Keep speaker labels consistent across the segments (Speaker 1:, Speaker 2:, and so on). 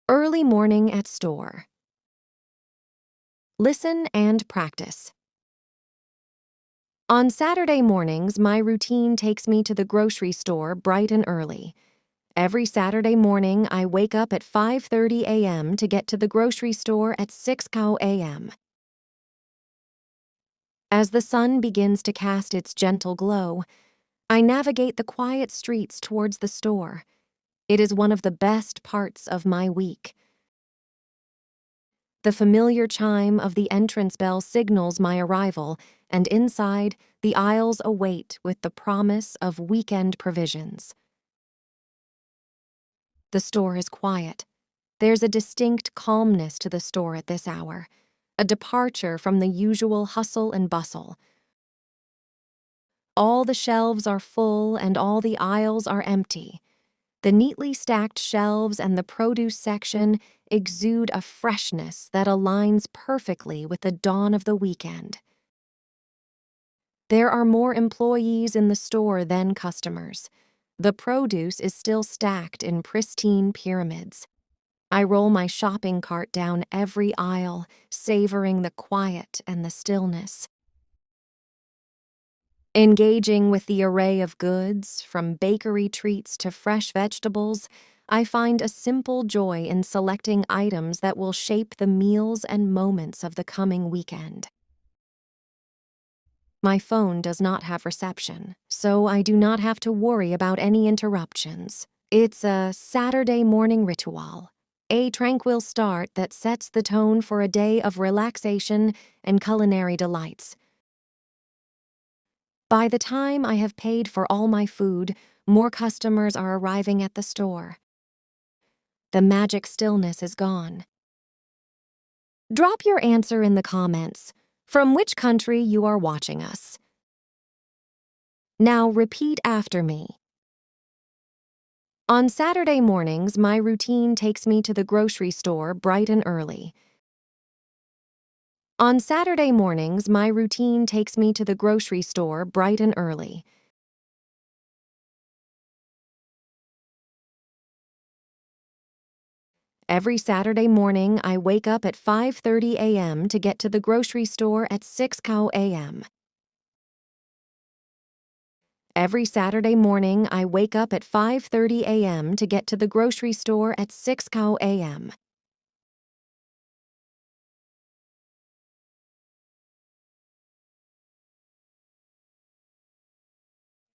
Speaker 1: Early morning at store. Listen and practice. On Saturday mornings, my routine takes me to the grocery store bright and early. Every Saturday morning, I wake up at 5:30 a.m. to get to the grocery store at 6 a.m. As the sun begins to cast its gentle glow, I navigate the quiet streets towards the store. It is one of the best parts of my week. The familiar chime of the entrance bell signals my arrival, and inside, the aisles await with the promise of weekend provisions. The store is quiet. There's a distinct calmness to the store at this hour, a departure from the usual hustle and bustle. All the shelves are full and all the aisles are empty. The neatly stacked shelves and the produce section exude a freshness that aligns perfectly with the dawn of the weekend. There are more employees in the store than customers. The produce is still stacked in pristine pyramids. I roll my shopping cart down every aisle, savoring the quiet and the stillness. Engaging with the array of goods, from bakery treats to fresh vegetables, I find a simple joy in selecting items that will shape the meals and moments of the coming weekend. My phone does not have reception, so I do not have to worry about any interruptions. It's a Saturday morning ritual, a tranquil start that sets the tone for a day of relaxation and culinary delights. By the time I have paid for all my food, more customers are arriving at the store. The magic stillness is gone. Drop your answer in the comments, from which country you are watching us. Now repeat after me. On Saturday mornings, my routine takes me to the grocery store bright and early. On Saturday mornings, my routine takes me to the grocery store bright and early. Every Saturday morning, I wake up at 5:30 a.m. to get to the grocery store at 6 a.m. Every Saturday morning, I wake up at 5:30 a.m. to get to the grocery store at 6 a.m.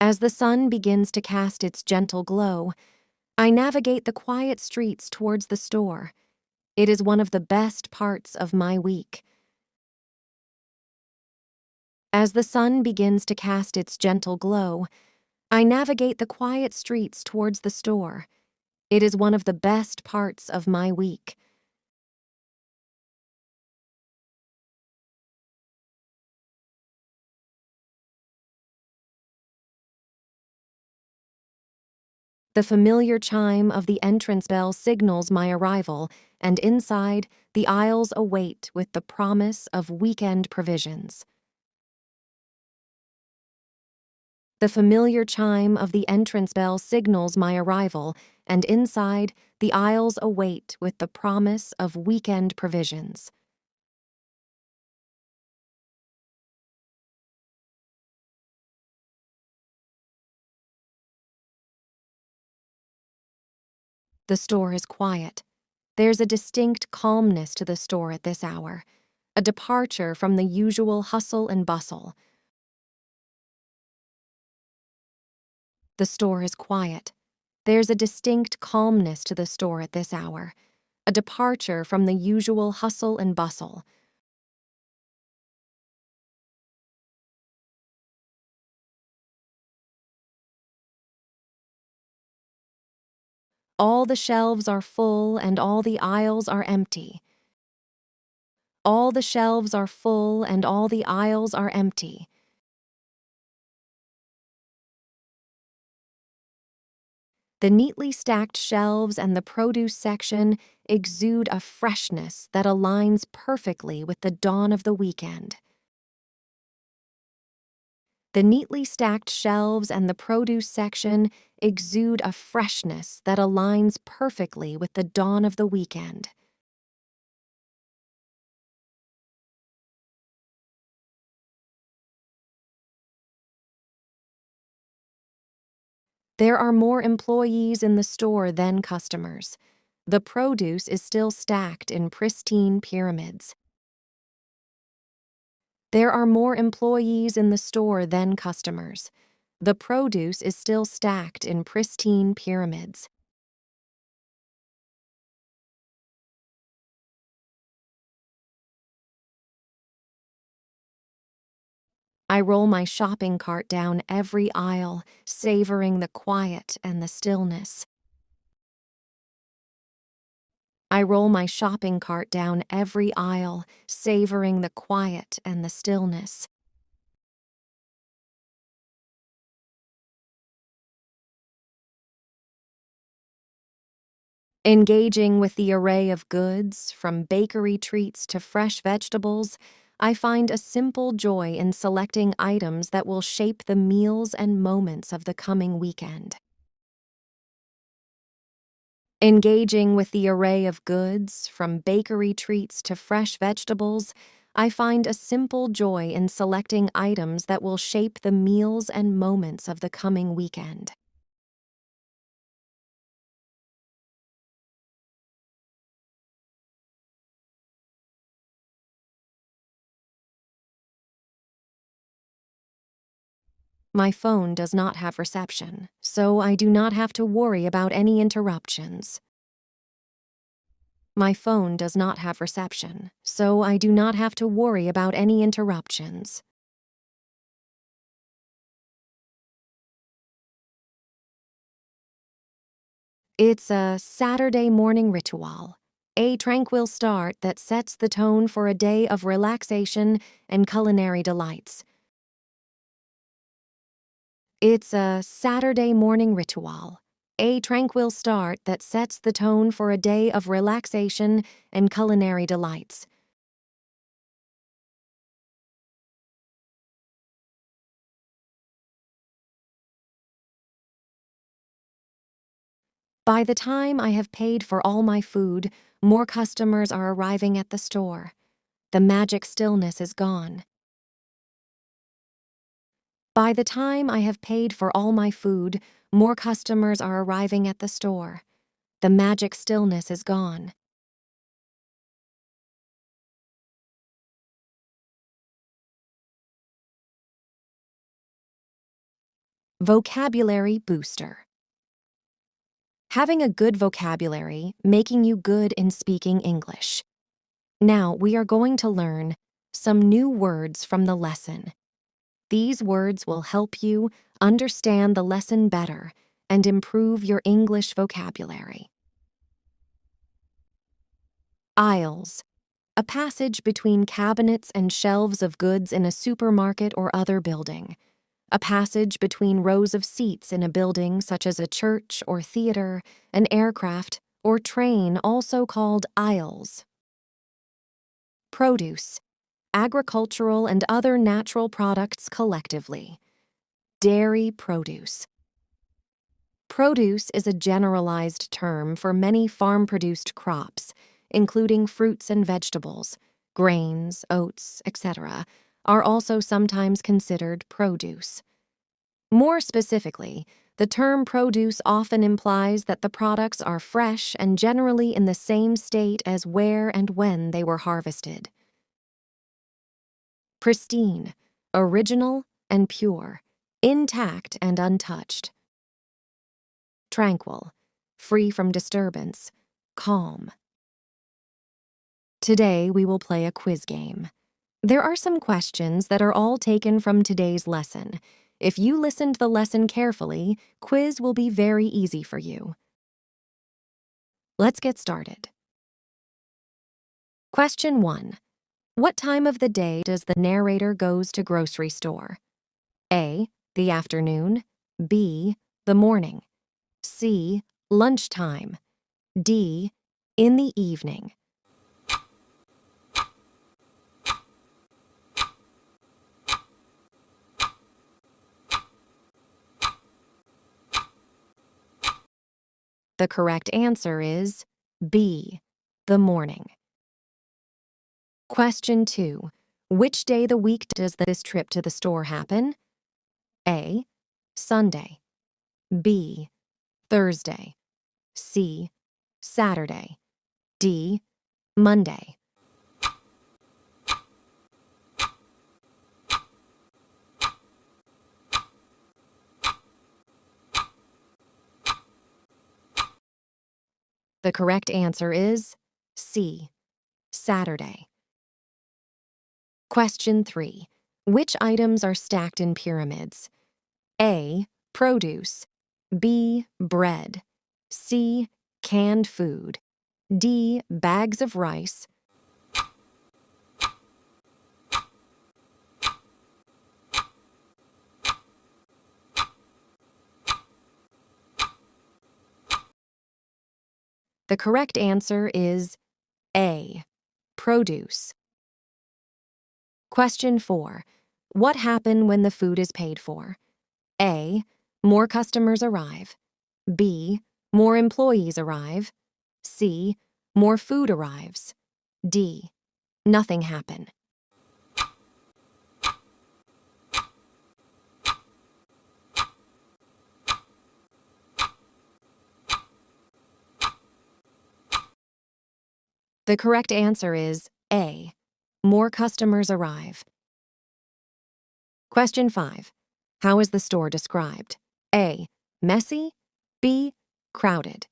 Speaker 1: As the sun begins to cast its gentle glow, I navigate the quiet streets towards the store. It is one of the best parts of my week. As the sun begins to cast its gentle glow, I navigate the quiet streets towards the store. It is one of the best parts of my week. The familiar chime of the entrance bell signals my arrival, and inside, the aisles await with the promise of weekend provisions. The familiar chime of the entrance bell signals my arrival, and inside, the aisles await with the promise of weekend provisions. The store is quiet. There's a distinct calmness to the store at this hour, a departure from the usual hustle and bustle. The store is quiet. There's a distinct calmness to the store at this hour, a departure from the usual hustle and bustle. All the shelves are full and all the aisles are empty. All the shelves are full and all the aisles are empty. The neatly stacked shelves and the produce section exude a freshness that aligns perfectly with the dawn of the weekend. The neatly stacked shelves and the produce section exude a freshness that aligns perfectly with the dawn of the weekend. There are more employees in the store than customers. The produce is still stacked in pristine pyramids. There are more employees in the store than customers. The produce is still stacked in pristine pyramids. I roll my shopping cart down every aisle, savoring the quiet and the stillness. I roll my shopping cart down every aisle, savoring the quiet and the stillness. Engaging with the array of goods, from bakery treats to fresh vegetables, I find a simple joy in selecting items that will shape the meals and moments of the coming weekend. Engaging with the array of goods, from bakery treats to fresh vegetables, I find a simple joy in selecting items that will shape the meals and moments of the coming weekend. My phone does not have reception, so I do not have to worry about any interruptions. My phone does not have reception, so I do not have to worry about any interruptions. It's a Saturday morning ritual, a tranquil start that sets the tone for a day of relaxation and culinary delights. It's a Saturday morning ritual, a tranquil start that sets the tone for a day of relaxation and culinary delights. By the time I have paid for all my food, more customers are arriving at the store. The magic stillness is gone. By the time I have paid for all my food, more customers are arriving at the store. The magic stillness is gone. Vocabulary booster. Having a good vocabulary, making you good in speaking English. Now we are going to learn some new words from the lesson. These words will help you understand the lesson better and improve your English vocabulary. Aisles. A passage between cabinets and shelves of goods in a supermarket or other building. A passage between rows of seats in a building such as a church or theater, an aircraft, or train, also called aisles. Produce. Agricultural and other natural products collectively. Dairy produce. Produce is a generalized term for many farm-produced crops, including fruits and vegetables, grains, oats, etc., are also sometimes considered produce. More specifically, the term produce often implies that the products are fresh and generally in the same state as where and when they were harvested. Pristine, original and pure, intact and untouched. Tranquil, free from disturbance, calm. Today we will play a quiz game. There are some questions that are all taken from today's lesson. If you listened to the lesson carefully, quiz will be very easy for you. Let's get started. Question 1. What time of the day does the narrator goes to grocery store? A. The afternoon. B. The morning. C. Lunchtime. D. In the evening. The correct answer is B, the morning. Question 2. Which day of the week does this trip to the store happen? A, Sunday. B, Thursday. C, Saturday. D, Monday. The correct answer is C, Saturday. Question 3. Which items are stacked in pyramids? A, produce. B, bread. C, canned food. D, bags of rice. The correct answer is A, produce. Question 4. What happened when the food is paid for? A, more customers arrive. B, more employees arrive. C, more food arrives. D, nothing happened. The correct answer is A, more customers arrive. Question 5. How is the store described? A, messy. B, crowded.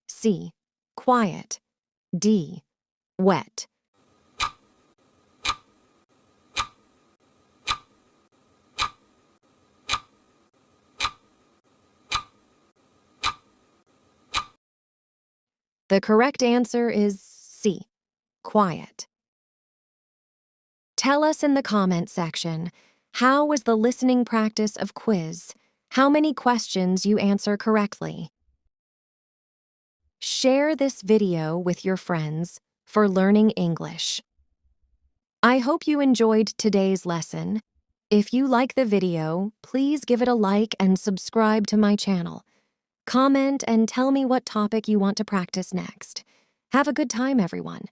Speaker 1: C, quiet. D, wet. The correct answer is C, quiet. Tell us in the comment section, how was the listening practice of quiz? How many questions you answer correctly? Share this video with your friends for learning English. I hope you enjoyed today's lesson. If you like the video, please give it a like and subscribe to my channel. Comment and tell me what topic you want to practice next. Have a good time, everyone.